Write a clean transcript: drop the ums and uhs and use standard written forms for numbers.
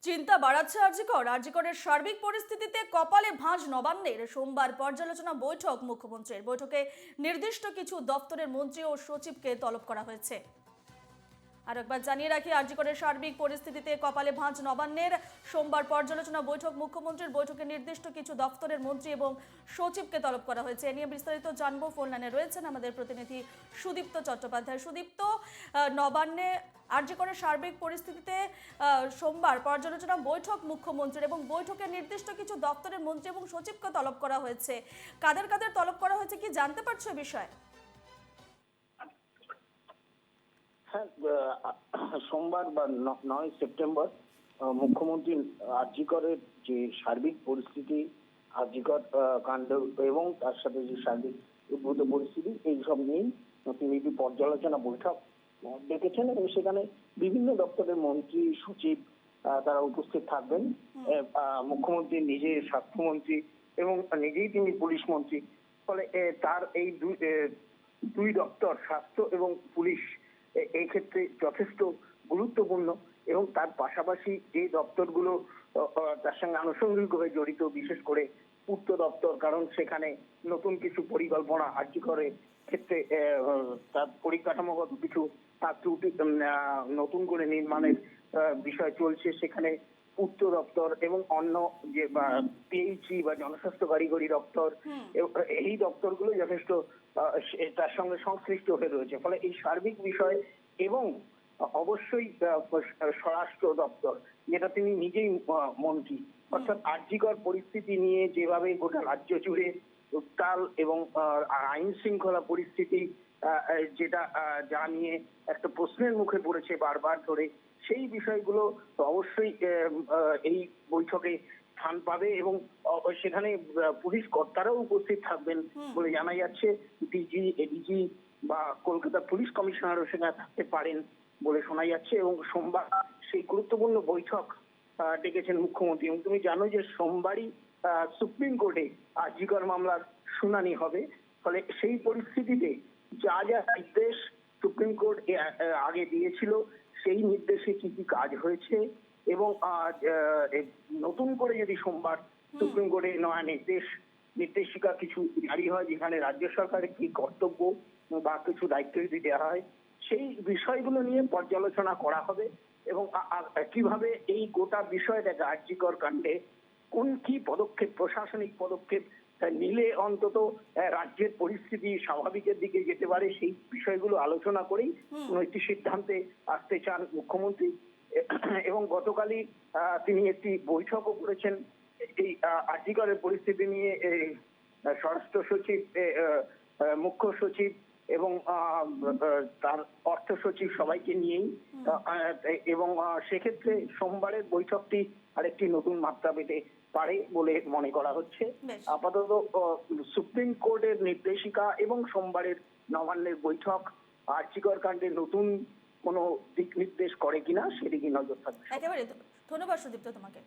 চিন্তা বাড়াচ্ছে আরজিকরের সার্বিক পরিস্থিতিতে কপালে ভাঁজ নবান্নের। সোমবার পর্যালোচনা বৈঠক মুখ্যমন্ত্রীর। বৈঠকে নির্দিষ্ট কিছু দপ্তরের মন্ত্রী ও সচিবকে তলব করা হয়েছে। আর একবার জানিয়ে রাখি, আরজিকরের সার্বিক পরিস্থিতিতে কপালে ভাঁজ নবান্নের। সোমবার পর্যালোচনা বৈঠক মুখ্যমন্ত্রীর। বৈঠকে নির্দিষ্ট কিছু দপ্তরের মন্ত্রী এবং সচিবকে তলব করা হয়েছে। এ নিয়ে বিস্তারিত জানবো। ফোন লাইনে রয়েছেন আমাদের প্রতিনিধি সুদীপ্ত চট্টোপাধ্যায়। সুদীপ্ত, নবান্নে আরজিকরের সার্বিক পরিস্থিতিতে সোমবার পর্যালোচনা বৈঠক মুখ্যমন্ত্রীর এবং বৈঠকে নির্দিষ্ট কিছু দপ্তরের মন্ত্রী এবং সচিবকে তলব করা হয়েছে। কাদের কাদের তলব করা হয়েছে, কি জানতে পারছো এ বিষয়ে? হ্যাঁ, সোমবার বা 9 সেপ্টেম্বর মুখ্যমন্ত্রী আরজিকরের যে সার্বিক পরিস্থিতি, আরজিকর কাণ্ড এবং তার সাথে যে সার্বিক উদ্ভূত পরিস্থিতি, এইসব নিয়েই তিনি একটি পর্যালোচনা বৈঠক ডেকেছেন এবং সেখানে বিভিন্ন দপ্তরের মন্ত্রী সচিব তারা উপস্থিত থাকবেন। মুখ্যমন্ত্রী নিজে স্বাস্থ্যমন্ত্রী এবং নিজেই তিনি পুলিশ মন্ত্রী। ফলে তার এই দুই দপ্তর, স্বাস্থ্য এবং পুলিশ, এই ক্ষেত্রে যথেষ্ট গুরুত্বপূর্ণ। এবং তার পাশাপাশি যে দপ্তরগুলো তার সঙ্গে আনুষঙ্গিকভাবে জড়িত, বিশেষ করে পূর্ত দপ্তর, কারণ সেখানে নতুন কিছু পরিকল্পনা আরজিকরের ক্ষেত্রে তার পরিকাঠামোগত কিছু ত্রুটি নতুন করে নির্মাণের বিষয় চলছে। সেখানে পূর্ত দপ্তর এবং অন্য যে পিএইচই বা জনস্বাস্থ্য কারিগরি দপ্তর, এই দপ্তরগুলো যথেষ্ট তার সঙ্গে সংশ্লিষ্ট হয়ে রয়েছে। ফলে এই সার্বিক বিষয় এবং অবশ্যই স্বরাষ্ট্র দপ্তর, যেটা তিনি নিজেই মন্ত্রী, অর্থাৎ আরজিকর পরিস্থিতি নিয়ে যেভাবে গোটা রাজ্য জুড়ে উত্তাল এবং আইন শৃঙ্খলা পরিস্থিতি, যেটা যা নিয়ে একটা প্রশ্নের মুখে পড়েছে বারবার ধরে, সেই বিষয়গুলো অবশ্যই এই বৈঠকে স্থান পাবে এবং সেখানে পুলিশ কর্তারাও উপস্থিত থাকবেন বলে জানা যাচ্ছে। ডিজি, এডিজি বা কলকাতা পুলিশ কমিশনারও সেখানে থাকতে পারেন বলে শোনা যাচ্ছে। এবং সোমবার সেই গুরুত্বপূর্ণ বৈঠক ডেকেছেন মুখ্যমন্ত্রী। এবং তুমি জানো যে সোমবারই সুপ্রিম কোর্টে আরজিকর মামলার শুনানি হবে। ফলে সেই পরিস্থিতিতে যা যা নির্দেশ সুপ্রিম কোর্ট আগে দিয়েছিল, সেই নির্দেশে কি কি কাজ হয়েছে এবং নতুন করে যদি সোমবার সুপ্রিম কোর্টে নয়া নির্দেশিকা কিছু জারি হয়, যেখানে রাজ্য সরকারের কি কর্তব্য বা কিছু দায়িত্ব যদি দেওয়া হয়, সেই বিষয়গুলো নিয়ে পর্যালোচনা করা হবে। এবং কিভাবে এই গোটা বিষয়টাকে, আরজিকর কাণ্ডে কোন কি পদক্ষেপ, প্রশাসনিক পদক্ষেপ নিলে অন্তত রাজ্যের পরিস্থিতি স্বাভাবিকের দিকে যেতে পারে, সেই বিষয়গুলো আলোচনা করেই কোন একটি সিদ্ধান্তে আসতে চান মুখ্যমন্ত্রী। এবং গতকালই তিনি একটি বৈঠকও করেছেন এই আরজিকরের পরিস্থিতি নিয়ে স্বরাষ্ট্র সচিব, মুখ্য সচিব এবং তার অর্থ সচিব, সবাইকে নিয়েই। এবং সেক্ষেত্রে সোমবারের বৈঠকটি আরেকটি নতুন মাত্রা পেতে পারে বলে মনে করা হচ্ছে। আপাতত সুপ্রিম কোর্টের নির্দেশিকা এবং সোমবারের নবান্নের বৈঠক আরজিকর কাণ্ডে নতুন কোনো দিক নির্দেশ করে কিনা সেদিকে নজর থাকবে। একেবারে। ধন্যবাদ সুদীপ্ত তোমাকে।